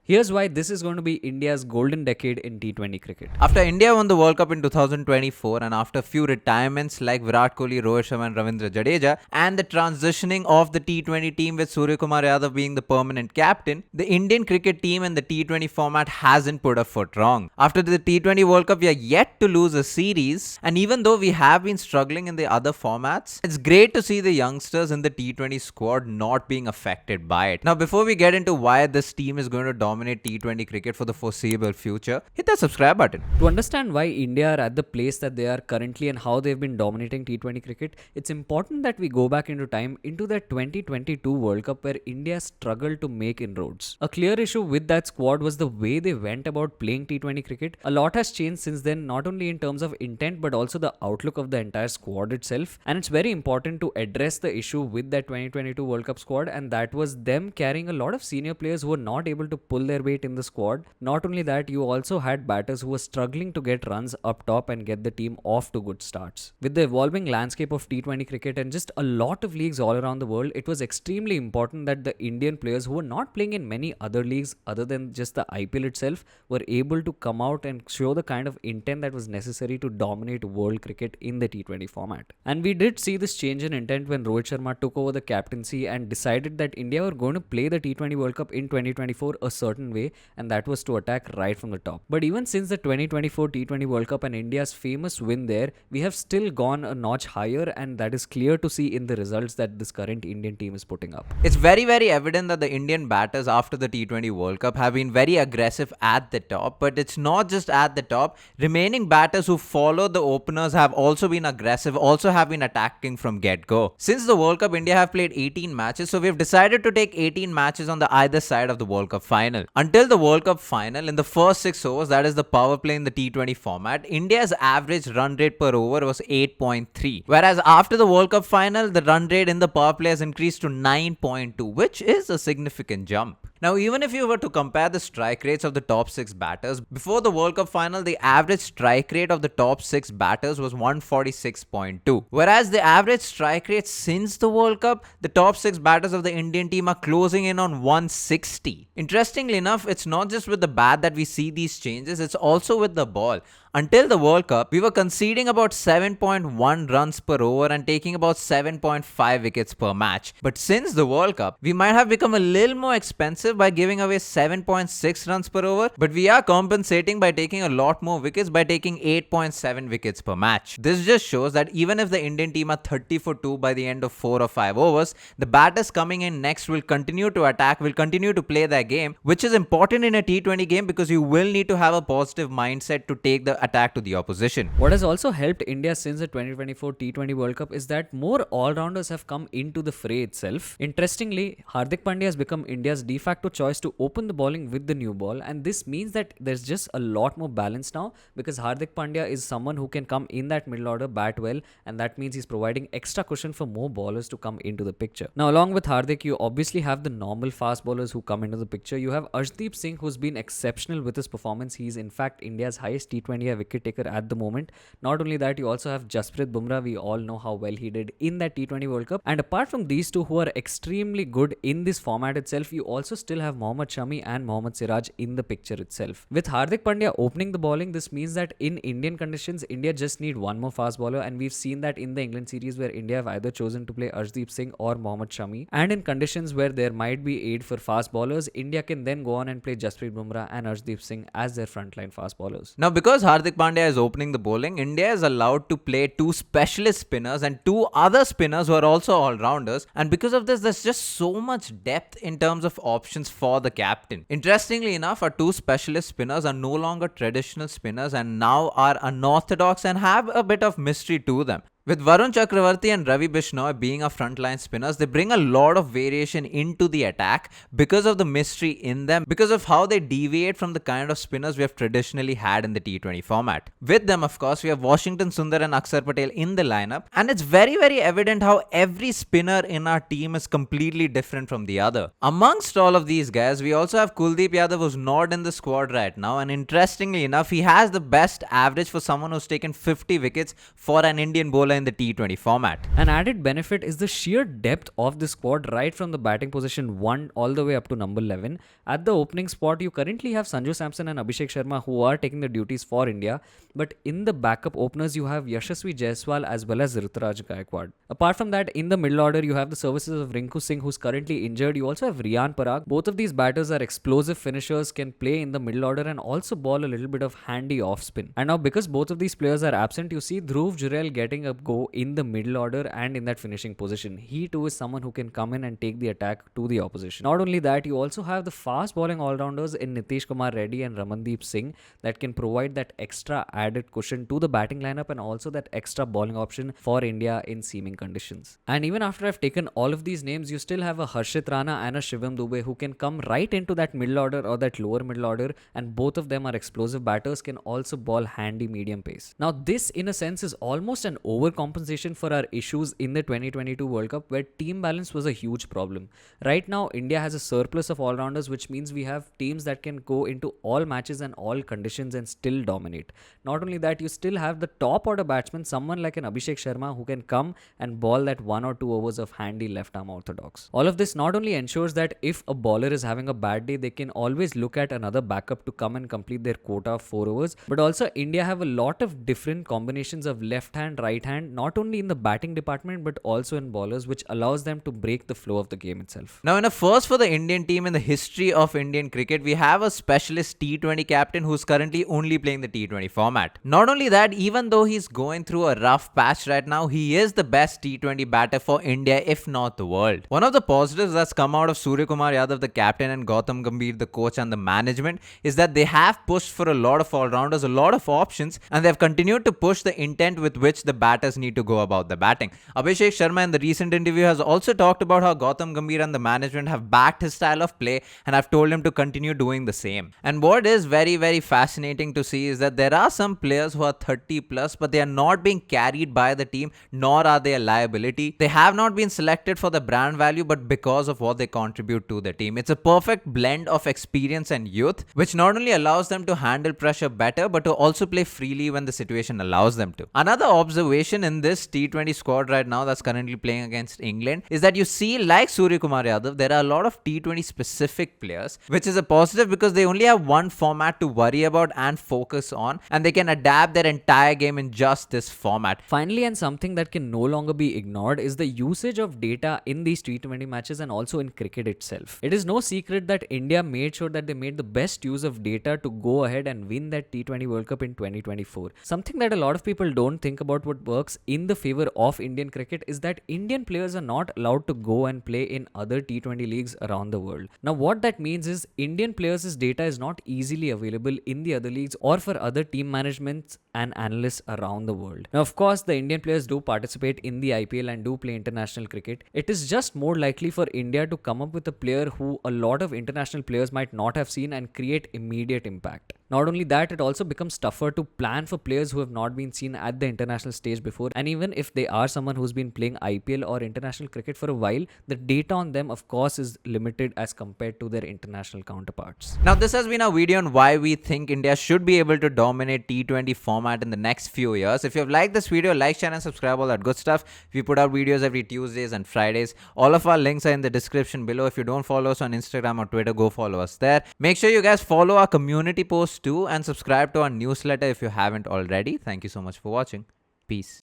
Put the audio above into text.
Here's why this is going to be India's golden decade in T20 cricket. After India won the World Cup in 2024 and after few retirements like Virat Kohli, Rohit Sharma and Ravindra Jadeja and the transitioning of the T20 team with Surya Kumar Yadav being the permanent captain, the Indian cricket team in the T20 format hasn't put a foot wrong. After the T20 World Cup, we are yet to lose a series, and even though we have been struggling in the other formats, it's great to see the youngsters in the T20 squad not being affected by it. Now, before we get into why this team is going to dominate T20 cricket for the foreseeable future, hit that subscribe button. To understand why India are at the place that they are currently and how they've been dominating T20 cricket, it's important that we go back into time into the 2022 World Cup where India struggled to make inroads. A clear issue with that squad was the way they went about playing T20 cricket. A lot has changed since then, not only in terms of intent but also the outlook of the entire squad itself, and it's very important to address the issue with that 2022 World Cup squad, and that was them carrying a lot of senior players who were not able to pull their weight in the squad. Not only that, you also had batters who were struggling to get runs up top and get the team off to good starts. With the evolving landscape of T20 cricket and just a lot of leagues all around the world, it was extremely important that the Indian players who were not playing in many other leagues other than just the IPL itself were able to come out and show the kind of intent that was necessary to dominate world cricket in the T20 format. And we did see this change in intent when Rohit Sharma took over the captaincy and decided that India were going to play the T20 World Cup in 2024 a certain way, and that was to attack right from the top. But even since the 2024 T20 World Cup and India's famous win there, we have still gone a notch higher, and that is clear to see in the results that this current Indian team is putting up. It's very, very evident that the Indian batters after the T20 World Cup have been very aggressive at the top, but it's not just at the top. Remaining batters who follow the openers have also been aggressive, also have been attacking from get-go. Since the World Cup, India have played 18 matches, so we've decided to take 18 matches on the either side of the World Cup final. Until the World Cup final, in the first 6 overs, that is the power play in the T20 format, India's average run rate per over was 8.3. Whereas after the World Cup final, the run rate in the power play has increased to 9.2, which is a significant jump. Now, even if you were to compare the strike rates of the top 6 batters, before the World Cup final, the average strike rate of the top 6 batters was 146.2. Whereas the average strike rate since the World Cup, the top 6 batters of the Indian team are closing in on 160. Interestingly enough, it's not just with the bat that we see these changes, it's also with the ball. Until the World Cup, we were conceding about 7.1 runs per over and taking about 7.5 wickets per match. But since the World Cup, we might have become a little more expensive by giving away 7.6 runs per over, but we are compensating by taking a lot more wickets by taking 8.7 wickets per match. This just shows that even if the Indian team are 30 for 2 by the end of 4 or 5 overs, the batters coming in next will continue to attack, will continue to play their game, which is important in a T20 game because you will need to have a positive mindset to take the attack to the opposition. What has also helped India since the 2024 T20 World Cup is that more all-rounders have come into the fray itself. Interestingly, Hardik Pandya has become India's de facto choice to open the bowling with the new ball, and this means that there's just a lot more balance now because Hardik Pandya is someone who can come in that middle order, bat well, and that means he's providing extra cushion for more bowlers to come into the picture. Now, along with Hardik, you obviously have the normal fast bowlers who come into the picture. You have Arshdeep Singh, who's been exceptional with his performance. He's in fact India's highest T20 wicket taker at the moment. Not only that, you also have Jasprit Bumrah. We all know how well he did in that T20 World Cup. And apart from these two who are extremely good in this format itself, you also still have Mohammad Shami and Mohammad Siraj in the picture itself. With Hardik Pandya opening the bowling, this means that in Indian conditions, India just need one more fast bowler, and we've seen that in the England series where India have either chosen to play Arshdeep Singh or Mohammad Shami. And in conditions where there might be aid for fast bowlers, India can then go on and play Jasprit Bumrah and Arshdeep Singh as their frontline fast bowlers. Now, because Hardik Pandya is opening the bowling, India is allowed to play 2 specialist spinners and 2 other spinners who are also all-rounders, and because of this, there's just so much depth in terms of options for the captain. Interestingly enough, our 2 specialist spinners are no longer traditional spinners and now are unorthodox and have a bit of mystery to them. With Varun Chakravarti and Ravi Bishnoi being our frontline spinners, they bring a lot of variation into the attack because of the mystery in them, because of how they deviate from the kind of spinners we have traditionally had in the T20 format. With them, of course, we have Washington Sundar and Akshar Patel in the lineup, and it's very, very evident how every spinner in our team is completely different from the other. Amongst all of these guys, we also have Kuldeep Yadav, who's not in the squad right now, and interestingly enough, he has the best average for someone who's taken 50 wickets for an Indian bowler bowler in the T20 format. An added benefit is the sheer depth of the squad right from the batting position 1 all the way up to number 11. At the opening spot, you currently have Sanju Samson and Abhishek Sharma who are taking the duties for India, but in the backup openers, you have Yashasvi Jaiswal as well as Ruturaj Gaikwad. Apart from that, in the middle order, you have the services of Rinku Singh who's currently injured. You also have Riyan Parag. Both of these batters are explosive finishers, can play in the middle order and also ball a little bit of handy off spin. And now because both of these players are absent, you see Dhruv Jurel getting a go in the middle order and in that finishing position. He too is someone who can come in and take the attack to the opposition. Not only that, you also have the fast bowling all-rounders in Nitish Kumar Reddy and Ramandeep Singh that can provide that extra added cushion to the batting lineup and also that extra bowling option for India in seaming conditions. And even after I've taken all of these names, you still have a Harshit Rana and a Shivam Dubey who can come right into that middle order or that lower middle order, and both of them are explosive batters, can also ball handy medium pace. Now this in a sense is almost an overcompensation for our issues in the 2022 World Cup where team balance was a huge problem. Right now India has a surplus of all-rounders, which means we have teams that can go into all matches and all conditions and still dominate. Not only that, you still have the top order batsman, someone like an Abhishek Sharma who can come and ball that 1 or 2 overs of handy left arm orthodox. All of this not only ensures that if a bowler is having a bad day, they can always look at another backup to come and complete their quota of 4 overs, but also India have a lot of different combinations of left hand, right hand, not only in the batting department but also in bowlers, which allows them to break the flow of the game itself. Now, in a first for the Indian team in the history of Indian cricket, we have a specialist T20 captain who's currently only playing the T20 format. Not only that, even though he's going through a rough patch right now, he is the best T20 batter for India, if not the world. One of the positives that's come out of Surya Kumar Yadav, the captain, and Gautam Gambhir, the coach, and the management is that they have pushed for a lot of all-rounders, a lot of options, and they've continued to push the intent with which the batters need to go about the batting. Abhishek Sharma in the recent interview has also talked about how Gautam Gambhir and the management have backed his style of play and have told him to continue doing the same. And what is very, very fascinating to see is that there are some players who are 30 plus, but they are not being carried by the team, nor are they a liability. They have not been selected for the brand value, but because of what they contribute to the team. It's a perfect blend of experience and youth, which not only allows them to handle pressure better, but to also play freely when the situation allows them to. Another observation in this T20 squad right now that's currently playing against England is that you see, like Surya Kumar Yadav, there are a lot of T20 specific players, which is a positive because they only have one format to worry about and focus on, and they can adapt their entire game in just this format. Finally, and something that can no longer be ignored is the usage of data in these T20 matches and also in cricket itself. It is no secret that India made sure that they made the best use of data to go ahead and win that T20 World Cup in 2024. Something that a lot of people don't think about what works in the favor of Indian cricket is that Indian players are not allowed to go and play in other T20 leagues around the world. Now what that means is Indian players' data is not easily available in the other leagues or for other team managements and analysts around the world. Now of course the Indian players do participate in the IPL and do play international cricket. It is just more likely for India to come up with a player who a lot of international players might not have seen and create immediate impact. Not only that, it also becomes tougher to plan for players who have not been seen at the international stage before, and even if they are someone who's been playing IPL or international cricket for a while, the data on them of course is limited as compared to their international counterparts. Now this has been a video on why we think India should be able to dominate T20 format in the next few years. If you have liked this video, like, share and subscribe, all that good stuff. We put out videos every Tuesdays and Fridays. All of our links are in the description below. If you don't follow us on Instagram or Twitter, go follow us there. Make sure you guys follow our community posts too and subscribe to our newsletter if you haven't already. Thank you so much for watching. Peace.